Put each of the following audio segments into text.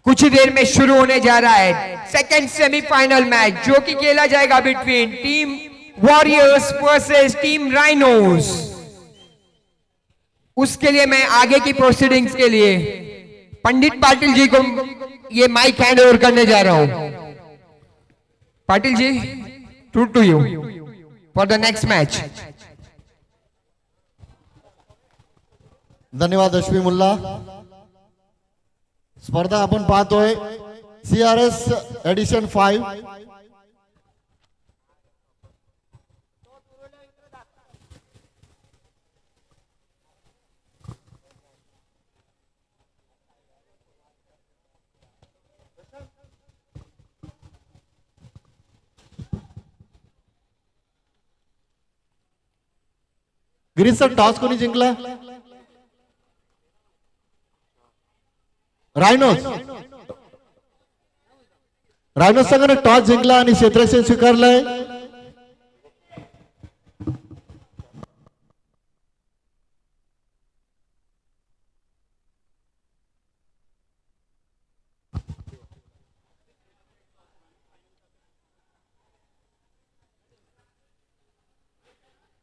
कुछ ही देर में शुरू होने जा रहा है सेकंड सेमीफाइनल मैच जो कि खेला जाएगा between team warriors versus team rhinos. उसके लिए मैं आगे की प्रोसीडिंग्स के लिए पंडित पाटिल जी को ये माइक हैंड ओवर करने जा रहा हूं। Patil ji, to you for the next match. धन्यवाद अश्वी मुल्ला। स्पर्धा आपण पाहतोय CRS edition 5। Girish sir, toss कोणी जिंकला? रायनोस संघाने टॉस जिंकला आणि क्षेत्ररक्षण स्वीकारलंय।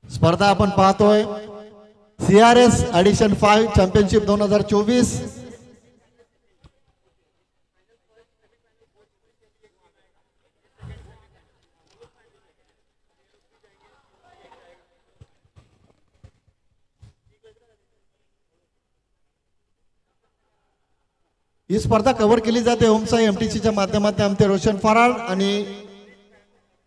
स्पर्धा आपण पाहतोय CRS एडिशन 5 चॅम्पियनशिप 2024। ही स्पर्धा कव्हर केली जाते ओमसाई MTCच्या माध्यमातून। आमचे रोशन फराड आणि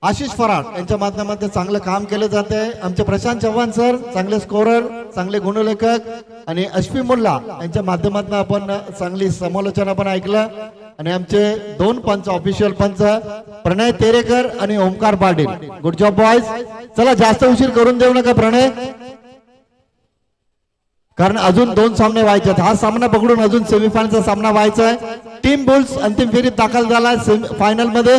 आशिष फराड यांच्या माध्यमातून चांगलं काम केलं जाते। आमचे प्रशांत चव्हाण सर चांगले स्कोरर, चांगले गुणलेखक आणि अश्वी मुल्ला यांच्या माध्यमातून आपण चांगली समालोचना पण ऐकलं। आणि आमचे दोन पंच, ऑफिशियल पंच प्रणय तेरेकर आणि Omkar Patil, good job boys. चला जास्त उशीर करून देऊ नका प्रणय, कारण अजून 2 सामने व्हायचे आहेत। हा सामना पकडून अजून सेमीफायनलचा सामना व्हायचा आहे। टीम बुल्स अंतिम फेरीत दाखल झाला फायनल मध्ये।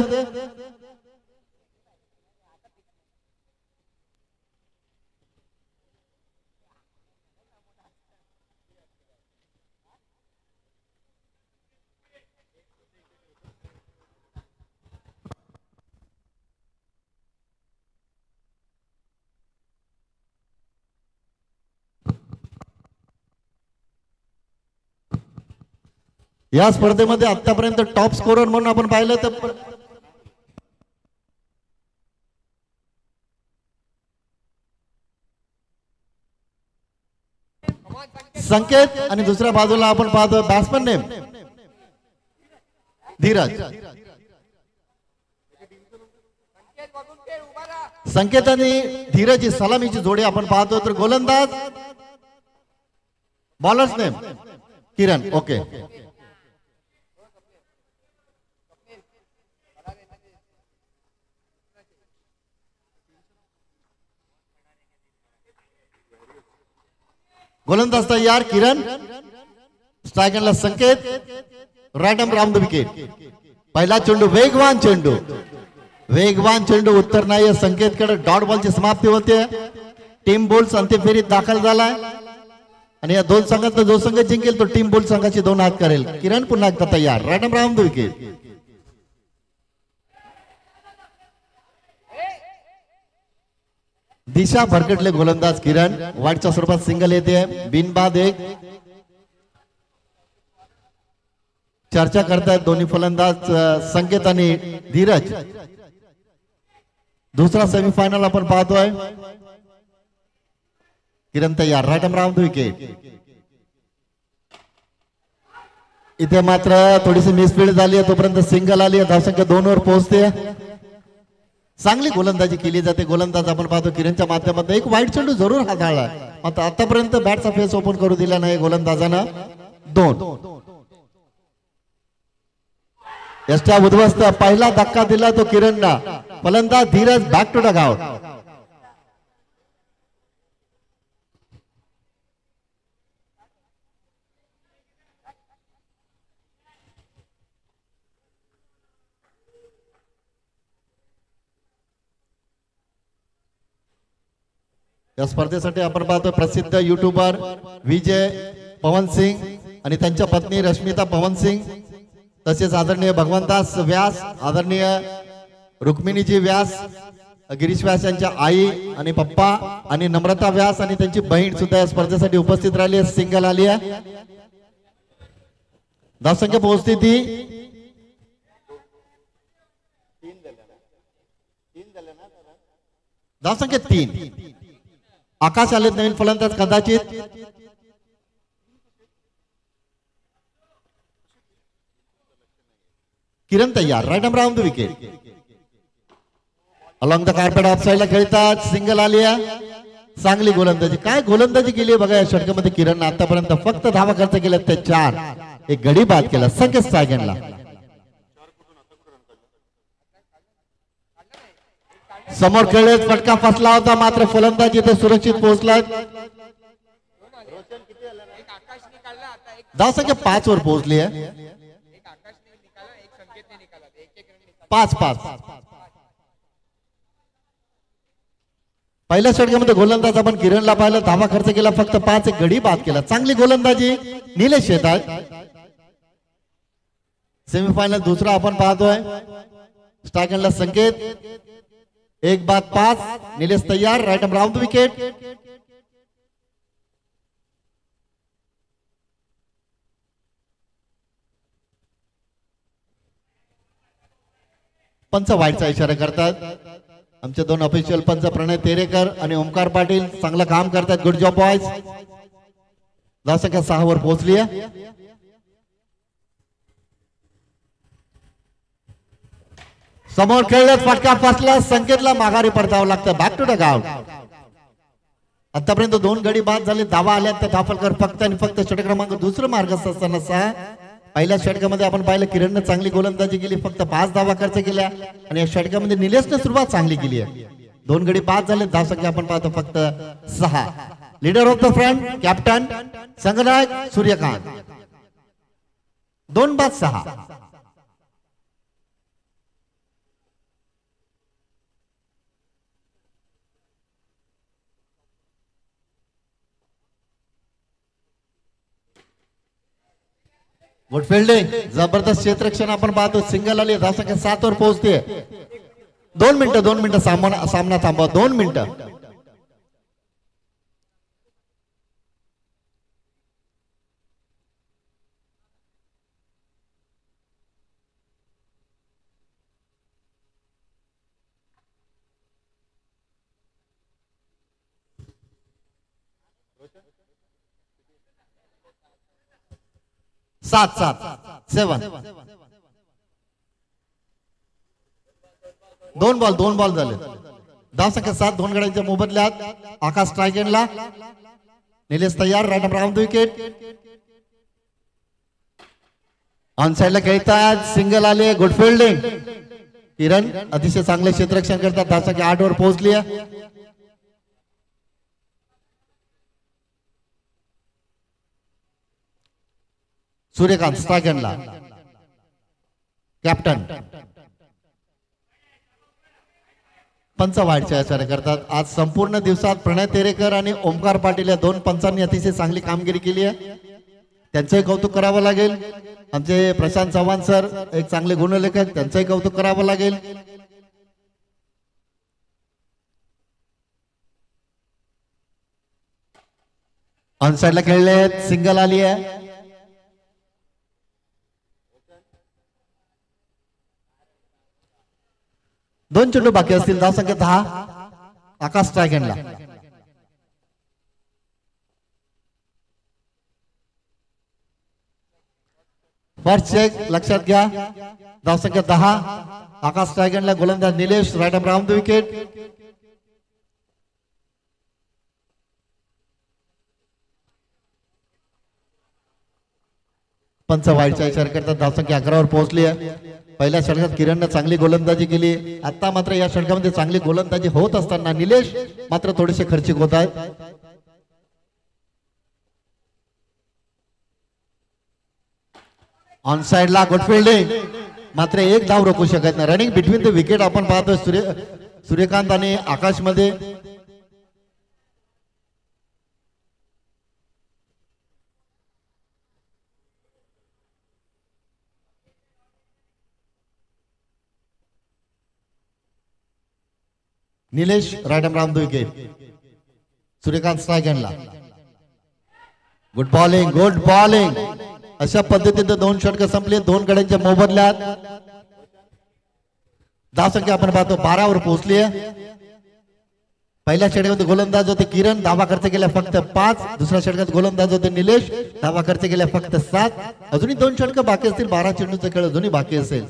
या स्पर्धेमध्ये आतापर्यंत टॉप स्कोरर म्हणून आपण पाहिलं तर संकेत आणि दुसऱ्या बाजूला आपण पाहतो बॅट्समन नेम धीरज। संकेत आणि धीरज ही सलामीची जोडी आपण पाहतो। तर गोलंदाज बॉलर्स नेम किरण। ओके, गोलंदाज तैयार किरण, स्ट्रायकरला संकेत, right arm round the wicket. पहिला चेंडू वेगवान चेंडू उत्तर नाही संकेतकडे। डॉट बॉलची समाप्ती होते। टीम बुल्स अंतिम फेरीत दाखल झालाय आणि या दोन संघात जो संघ जिंकेल तो टीम बुल्स संघाची 2 हात करेल। किरण पुन्हा एकदा तयार, right arm round the wicket. दिशा भरकटले गोलंदाज किरण, वाईटच्या स्वरूपात सिंगल येते। बिनबाद 1। चर्चा करतायत दोन्ही फलंदाज संकेत आणि धीरज। दुसरा सेमीफायनल आपण पाहतोय। किरण तयार, right arm round the wicket. इथे मात्र थोडीशी मिसफीड झाली आहे, तोपर्यंत सिंगल आली आहे, धावसंख्या 2 वर पोहोचते. चांगली गोलंदाजी केली जाते. गोलंदाज आपण पाहतो किरणच्या माध्यमातून एक वाईट चेंडू जरूर हाताळला, मात्र आतापर्यंत बॅटचा फेस ओपन करू दिला नाही गोलंदाजानं. 2 यष्टा उद्ध्वस्त. पहिला धक्का दिला तो किरणला. फलंदाज धीरज बॅक टू द आउट. या स्पर्धेसाठी आपण पाहतो प्रसिद्ध युट्यूबर विजय पवन सिंग आणि त्यांच्या पत्नी रश्मिता पवन सिंग, तसेच आदरणीय भगवंतास व्यास, आदरणीय रुक्मिणीजी व्यास, गिरीश व्यास यांच्या आई आणि पप्पा आणि नम्रता व्यास आणि त्यांची बहीण सुद्धा या स्पर्धेसाठी उपस्थित राहिली आहे. सिंगल आली आहे. धावसंख्या पोहोचते ती धावसंख्या 3. आकाश आले नवीन फलंदाज कदाचित. किरण तयार. Right number on the wicket. Along the carpet off साइडला खेळतात. सिंगल आली आहे. चांगली गोलंदाजी. काय गोलंदाजी केली आहे बघा या षटकामध्ये किरण. आतापर्यंत फक्त धावा खर्च केल्या ते 4. एक गडी बाद केला संकेत सायगनला. समोर खेळत फटका फसला होता, मात्र फलंदाज इथे सुरक्षित पोहोचला. धावसंख्या 5 वर पोहोचली आहे. 5-5. पहिल्या षटकामध्ये गोलंदाज आपण किरणला पाहिलं. धावा खर्च केला फक्त 5. एक गडी बाद केला. चांगली गोलंदाजी निलेश येतात. सेमीफायनल दुसरा आपण पाहतोय. स्ट्रायकरला संकेत. 1-5. निलेश तयार. Right number on the wicket. पंच वाईटचा इशारा करतात. आमचे 2 ऑफिशियल पंच प्रणय तेरेकर आणि ओमकार पाटील चांगलं काम करतात. Good job boys. धावसंख्या 6 वर पोहोचली आहे. समोर खेळत फटका फसला. संकेतला माघारी परतावं लागतं. Back to the out. आतापर्यंत 2 गडी बाद झाले. धावा आल्या तर धाफलकर फक्त आणि फक्त षटक क्रमांक दुसरं मार्गस्थ असताना 6. पहिल्या षटकामध्ये आपण पाहिलं किरणनं चांगली गोलंदाजी केली. फक्त 5 धावा खर्च केल्या आणि या षटकामध्ये निलेशने सुरुवात चांगली केली आहे. 2 गडी बाद झाले. धावसंख्या आपण पाहतो फक्त 6. Leader of the front captain संघनायक सूर्यकांत. 2-6. Good fielding. जबरदस्त क्षेत्ररक्षण आपण पाहतो. सिंगल आली. धावसंख्या 7 वर पोहोचते. 2 मिनिटं सामना थांबवा. 2 मिनिटं. सात 7. 2 बॉल झाले. धावसंख्या 7. 2 गड्यांच्या मोबदल्यात. आकाश स्ट्रायकेनला. निलेश तयार. Right number on the wicket. On साइडला खेळतात. सिंगल आले. Good fielding. किरण अतिशय चांगले क्षेत्ररक्षण करतात. धावसंख्या 8 वर पोहोचली आहे. सूर्यकांत स्ट्रायकरला. कॅप्टन पंच वाईटचा इशारा करतात. आज संपूर्ण दिवसात प्रणय तेरेकर आणि ओमकार पाटील या 2 पंचांनी अतिशय चांगली कामगिरी केली आहे. त्यांचंही कौतुक करावं लागेल. आमचे प्रशांत चव्हाण सर एक चांगले गुणलेखक, त्यांचंही कौतुक करावं लागेल. ऑन साइडला खेळले. सिंगल आली आहे. दोन चेंडू बाकी असतील. धावसंख्या 10. आकाश स्ट्रायकरला. फर्स्ट चेक लक्षात घ्या. धावसंख्या 10. आकाश स्ट्रायगनला गोलंदाज Nilesh right arm round the wicket. पंच वाईडच्या इशारा करतात. धावसंख्या 11 वर पोहोचली आहे. पहिल्या षटकात किरणने चांगली गोलंदाजी केली. आता मात्र या षटकामध्ये चांगली गोलंदाजी होत असताना निलेश मात्र थोडेसे खर्चिक होत आहेत. ऑन साइड ला गुड फिल्डिंग. मात्र एक धाव रोखू शकत नाही. रनिंग बिटवीन द विकेट आपण पाहतोय सूर्यकांत आणि आकाश मध्ये. Nilesh right arm round the wicket. Suryakant स्ट्रायगनला गुड बॉलिंग गुड बॉलिंग. अशा पद्धतीने 2 षटक संपले. 2 गड्यांच्या मोबदल्यात धावसंख्या आपण पाहतो 12 वर पोहोचली आहे. पहिल्या षटकामध्ये गोलंदाज होते किरण, धावा खर्च केल्या फक्त 5. दुसऱ्या षटकात गोलंदाज होते निलेश, धावा खर्च केल्या फक्त 7. अजूनही 2 षटक बाकी असतील. 12 चेंडूचा खेळ अजूनही बाकी असेल.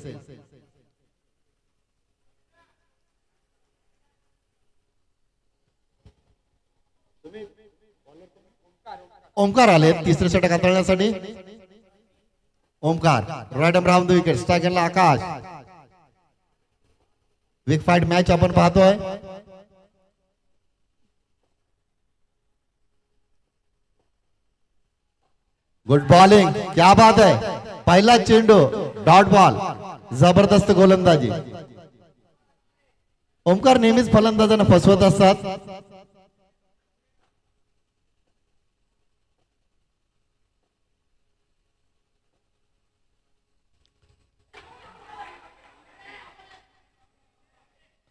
ओमकार आले तिसरे षटक हाताळण्यासाठी. Omkar right arm round the wicket. स्ट्रायगरला आकाश. बिग फाईट मॅच आपण पाहतोय. गुड बॉलिंग क्या बात आहे. पहिला चेंडू डॉट बॉल. जबरदस्त गोलंदाजी. ओमकार नेहमीच फलंदाजांना फसवत असतात.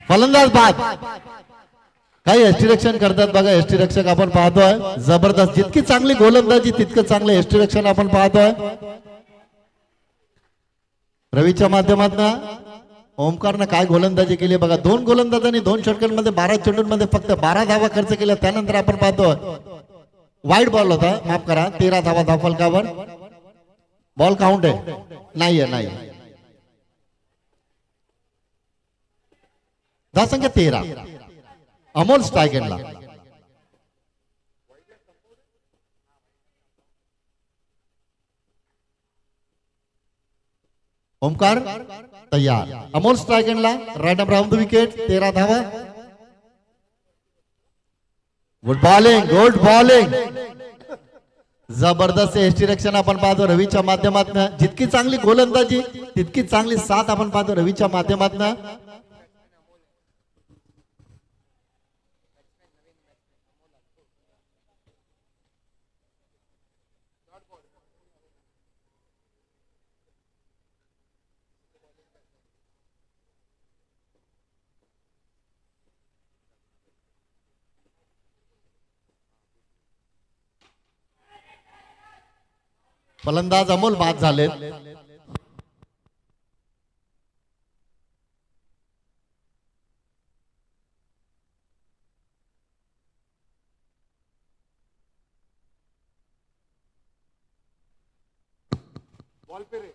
फलंदाज बाद. काही एस्टिरक्षण करतात बघा. एस्टिरक्षक आपण पाहतोय जबरदस्त. जितकी चांगली गोलंदाजी तितकं चांगलं एस्टिरक्षण आपण पाहतोय. रवीच्या माध्यमातून ओमकारनं काय गोलंदाजी केली बघा. 2 गोलंदाजांनी 2 षटकांमध्ये 12 चेंडूंमध्ये फक्त 12 धावा खर्च केल्या. त्यानंतर आपण पाहतोय वाईड बॉल होता, माफ करा, 13 धावा धावफलकावर. बॉल काउंट आहे नाहीये. नाही धावसंख्या 13. अमोल स्ट्रायगनला. ओमकार तयार. अमोल स्ट्रायगनला right arm round the wicket. 13 धावा. Good bowling good bowling. जबरदस्त एस्टिरक्षण आपण पाहतो रवीच्या माध्यमातून. जितकी चांगली गोलंदाजी तितकी चांगली साथ आपण पाहतो रवीच्या माध्यमातून. फलंदाज अमोल बाद झाले.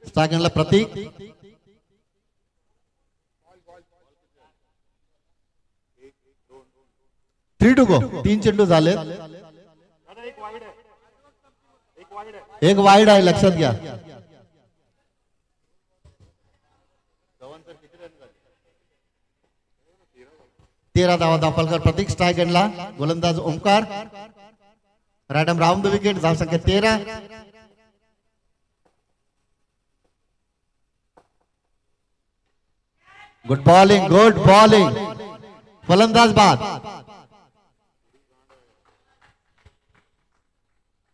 स्ट्रायगनला प्रतीक. 3 to go. 3 चेंडू झाले. एक वाईड आहे लक्षात घ्या. तेरा धावा धावफलकार प्रतीक. स्ट्रायगनला गोलंदाज Omkar right arm round the wicket. धावसंख्या 13. Good bowling good bowling. फलंदाज बाद.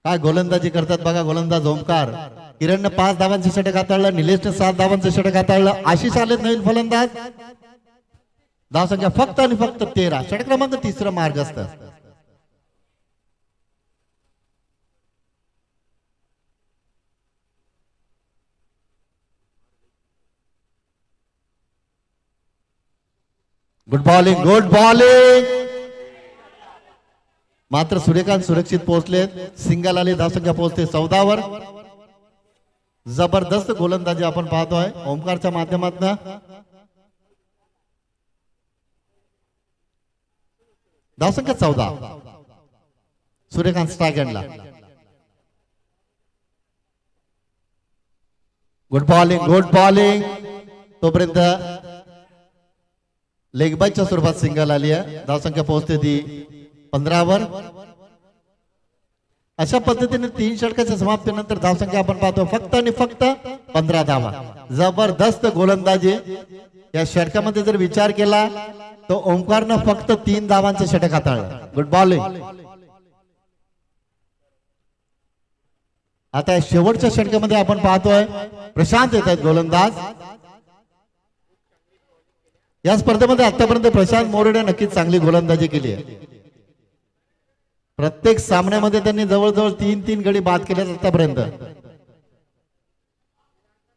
काय गोलंदाजी करतात बघा गोलंदाज ओमकार. किरणने 5 धावांचे षटक हाताळलं. निलेशने 7 धावांचे षटक हाताळलं. आशिष आलेत नवीन फलंदाज. धावसंख्या फक्त आणि फक्त 13. षटक क्रमांक 3 मार्ग असतं. Good bowling good bowling. मात्र सूर्यकांत सुरक्षित पोहोचले. सिंगल आले. धावसंख्या पोहोचते 14 वर. जबरदस्त गोलंदाजी आपण पाहतोय ओमकारच्या माध्यमातून. धावसंख्या 14. सूर्यकांत स्ट्रायगंडला. Good bowling. तोपर्यंत लेग बायच्या स्वरूपात सिंगल आली आहे. धावसंख्या पोहोचते ती 15 वर. अशा पद्धतीने 3 षटकाच्या समाप्तीनंतर धावसंख्या आपण पाहतो फक्त आणि फक्त 15 धावा. जबरदस्त गोलंदाजी. या षटकामध्ये जर विचार केला तो ओंकारनं फक्त 3 धावांचे षटक हाताळलं. Good bowling. आता शेवटच्या षटकामध्ये आपण पाहतोय प्रशांत येत आहेत गोलंदाज. या स्पर्धेमध्ये आतापर्यंत प्रशांत मोरेने नक्कीच चांगली गोलंदाजी केली आहे. प्रत्येक सामन्यामध्ये त्यांनी जवळजवळ 3 गडी बाद केले आतापर्यंत.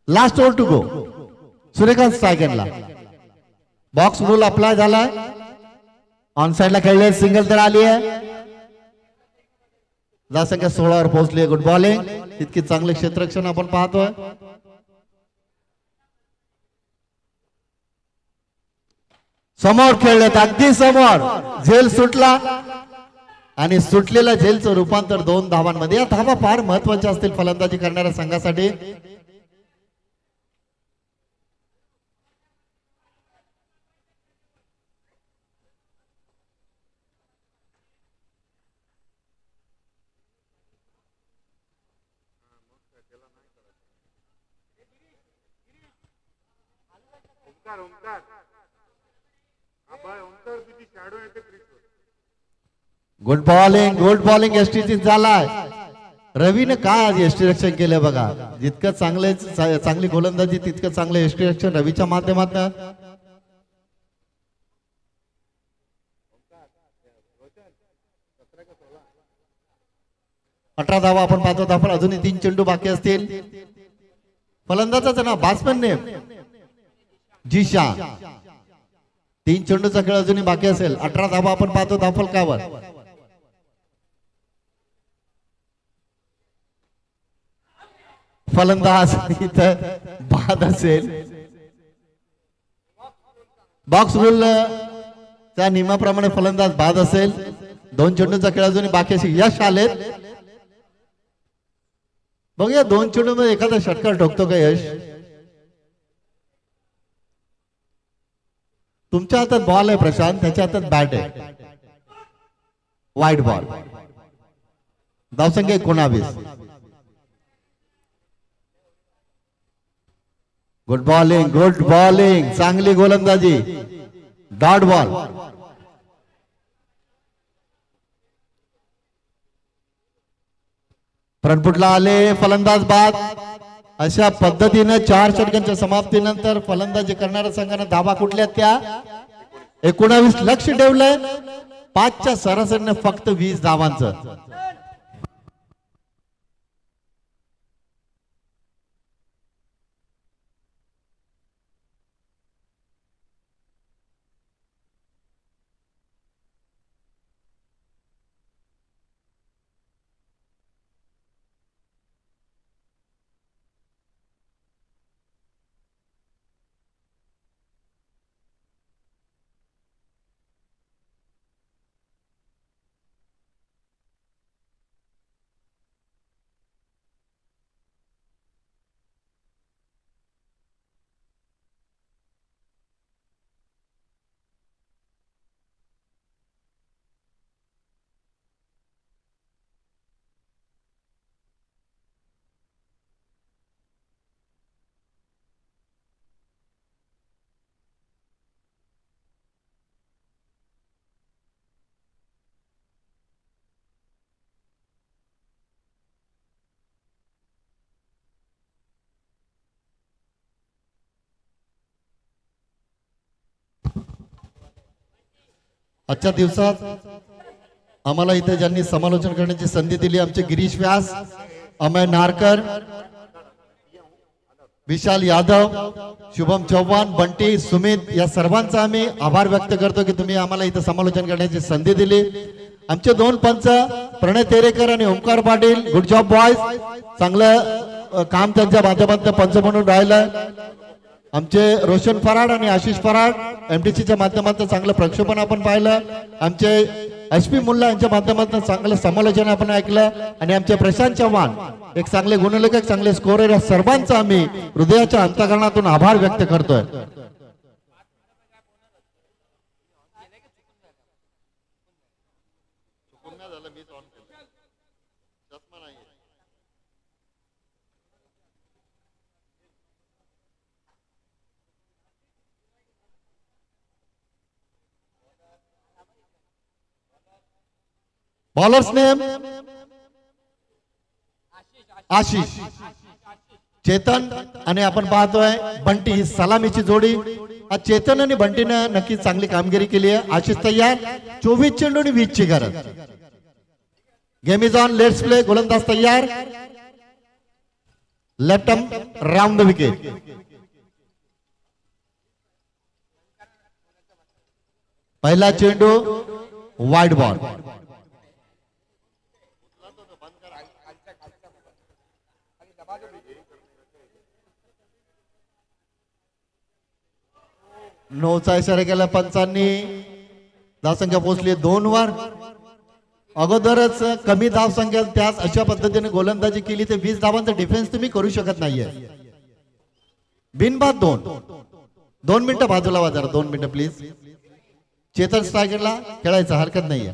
Last over to go. Suryakant स्ट्रायगंडला. बॉक्स रूल अप्लाय झाला. ऑन साइडला खेळले. सिंगल तर आली आहे. धावसंख्या 16 वर पोहोचली. Good bowling. इतकी चांगले क्षेत्ररक्षण आपण पाहतोय. समोर खेळलेत अगदी समोर. झेल सुटला आणि सुटलेल्या झेलचं रूपांतर 2 धावांमध्ये. या धावा फार महत्वाच्या असतील फलंदाजी करणाऱ्या संघासाठी. गुड बॉलिंग एसटीची झालाय. रवीने काय आज एसटी रक्षण केलं बघा. जितकं चांगली गोलंदाजी तितकं चांगलं एसटी रक्षण रवीच्या माध्यमातून. अठरा धावा आपण पाहतो. आपण अजूनही 3 चेंडू बाकी असतील. फलंदाजाचं नाव बॅट्समन नेम जीशान. 3 चेंडूचा खेळ अजूनही बाकी असेल. 18 धावा आपण पाहतो धावफलकावर. फलंदाज इथं बाद असेल. बॉक्स रूल त्या नियमाप्रमाणे फलंदाज बाद असेल. 2 चेंडूचा खेळ अजूनही बाकी असेल. यश आलेत. बघूया 2 चेंडू मध्ये एखादा षटकार ठोकतो का यश. तुमच्या हातात बॉल आहे प्रशांत. त्याच्या हातात बॅट आहे. Wide ball. धावसंख्या 19. Good bowling. चांगली गोलंदाजी. Dot ball. फ्रंटफुटला आले. फलंदाज बाद. अशा पद्धतीने 4 षटकांच्या समाप्तीनंतर फलंदाजी करणाऱ्या संघाने धावा कुठल्या त्या 19 लक्ष ठेवलंय. 5च्या सरासरीने फक्त 20 धावांचं. आजच्या दिवसात आम्हाला इथे ज्यांनी समालोचन करण्याची संधी दिली आमचे गिरीश व्यास, अमय नारकर, विशाल यादव, शुभम चव्हाण, बंटी, सुमित या सर्वांचा आम्ही आभार व्यक्त करतो की तुम्ही आम्हाला इथे समालोचन करण्याची संधी दिली। आमचे 2 पंच प्रणय तेरेकर आणि Omkar Patil, good job boys, चांगलं काम त्यांच्या माध्यमातून पंच म्हणून राहिलं. आमचे रोशन फराड आणि आशिष फराड एमटीसीच्या माध्यमातून चांगलं प्रक्षेपण आपण पाहिलं. आमचे एसपी मुल्ला यांच्या माध्यमातून चांगलं समालोचन आपण ऐकलं. आणि आमचे प्रशांत चव्हाण एक चांगले गुणलेखक, चांगले स्कोरर, या सर्वांचा आम्ही हृदयाच्या अंतःकरणातून आभार व्यक्त करतोय. बॉलर्स नेम आशिष, चेतन आणि आपण पाहतोय बंटी, ही सलामीची जोडी. आज चेतन आणि बंटीनं नक्की चांगली कामगिरी केली आहे. आशिष तयार, 24 चेंडू आणि 20 ची गरज. Game is on, let's play. गोलंदाज तयार, left arm round the wicket. पहिला चेंडू वाईड बॉल. नोचा इशारा केला पंचांनी. धावसंख्या पोहोचली 2 वर. अगोदरच कमी धावसंख्या त्याच अशा पद्धतीने गोलंदाजी केली तर 20 धावांचा डिफेन्स तुम्ही करू शकत नाहीये. बिनबाद 2 मिनिटं बाजूला वाजरा, 2 मिनिटं प्लीज. चेतन स्ट्रायकरला खेळायचं हरकत नाहीये.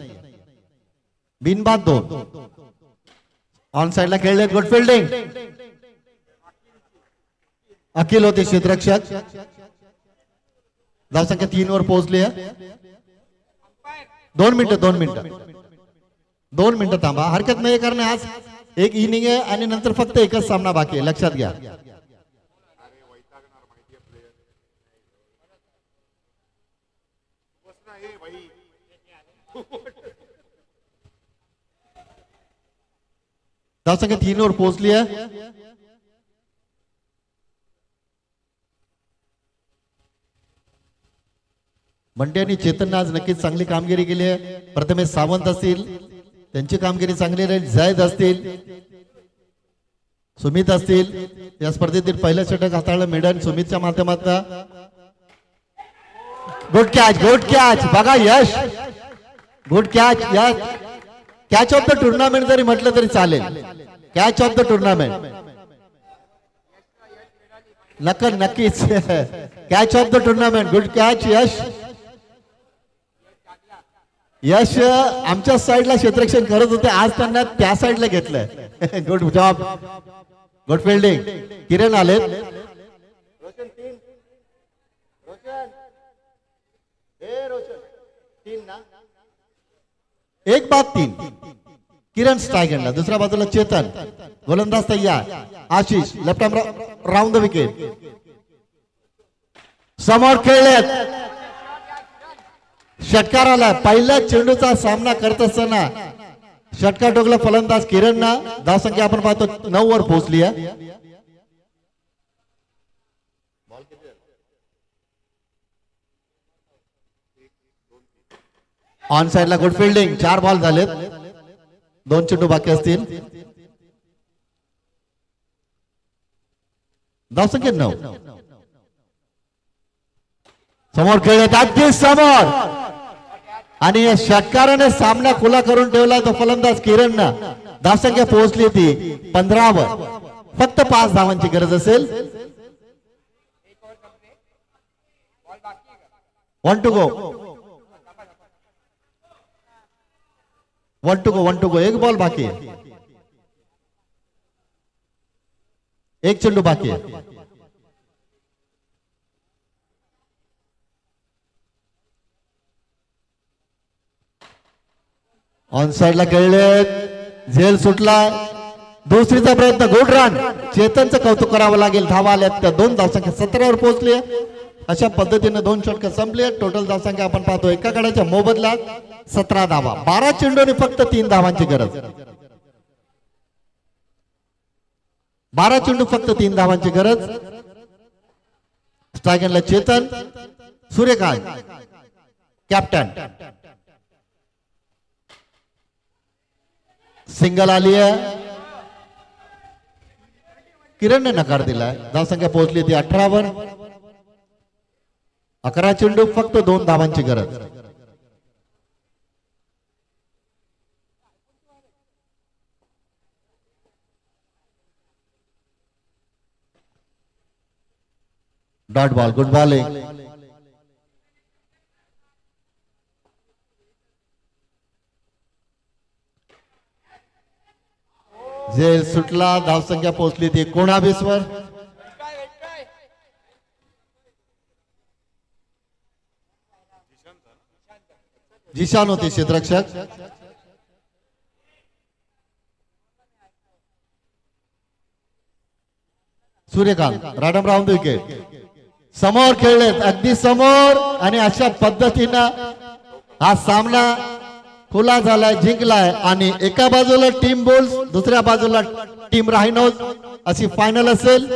बिनबाद 2. ऑन साइडला खेळले, गुड फिल्डिंग. अखिल होते क्षेत्ररक्षक. धावसंख्या 3 वर पोहोचली आहे. 2 मिनिटं थांबा, हरकत नाही, कारण आज एक इनिंग आहे आणि नंतर फक्त एकच सामना बाकी आहे, लक्षात घ्या. धावसंख्या 3 वर पोहोचली आहे. बंटी आणि चेतन आज नक्कीच चांगली कामगिरी केली आहे. प्रथमेश सावंत असतील, त्यांची कामगिरी चांगली राहील. जायद असतील, सुमित असतील, या स्पर्धेतील पहिलं षटक हाताळलं मेडन सुमितच्या माध्यमातून. गुड कॅच बघा यश, गुड कॅच. या कॅच ऑफ द टुर्नामेंट जरी म्हटलं तरी चालेल. कॅच ऑफ द टुर्नामेंट नक्कीच catch of the tournament. Good catch Yash. Yash आमच्या साईडला क्षेत्ररक्षण करत होते, आज त्यांना त्या साईडला घेतलंय. Good job, good fielding. Kiran आले. 1-3. किरण स्ट्रायकरला. दुसऱ्या बाजूला चेतन. गोलंदाज तयार, Ashish left arm round the wicket. समोर खेळलेत, षटकार आला. पहिल्या चेंडूचा सामना करत असताना षटकार टोकला फलंदाज किरणना. धावसंख्या आपण पाहतो 9 वर पोहोचली आहे. ऑन साइडला गुड फिल्डिंग. 4 बॉल झालेत, 2 चेंडू बाकी असतील. धावसंख्या 9. समोर खेळत, अगदी समोर, आणि या षटकाराने सामना खुला करून ठेवला तो फलंदाज किरणना. धावसंख्या पोहोचली ती 15 वर. फक्त 5 धावांची गरज असेल. 1 to go. 1 to go. 1 ball बाकी आहे, 1 चेंडू बाकी आहे. ऑन साइडला खेळले, झेल सुटला. दुसरीचा प्रयत्न, गुड रन. चेतनचं कौतुक करावं लागेल. धावा आल्यात त्या 2. धावसंख्या 17 वर पोहोचली. अशा पद्धतीने 2 षटक संपले. टोटल धावसंख्या आपण पाहतो एका गड्याच्या मोबदल्यात 17 धावा. 12 चेंडू आणि फक्त 3 धावांची गरज. 12 चेंडू फक्त 3 धावांची गरज. स्ट्रायकरला चेतन, सूर्यकांत कॅप्टन. सिंगल आली आहे. किरणने नकार दिलाय. धावसंख्या पोहोचली ती 18 वर. 11 चेंडू फक्त 2 धावांची गरज. Dot ball. Good bowling. झेल सुटला. धावसंख्या पोहोचली ती 19 वर. जिशान होते क्षेत्ररक्षक. Suryakant right arm round wicket. समोर खेळलेत अगदी समोर आणि अशा पद्धतीनं हा सामना खुला झालाय, जिंकलाय आणि एका बाजूला टीम बुल्स दुसऱ्या बाजूला टीम रायनोज अशी फायनल असेल.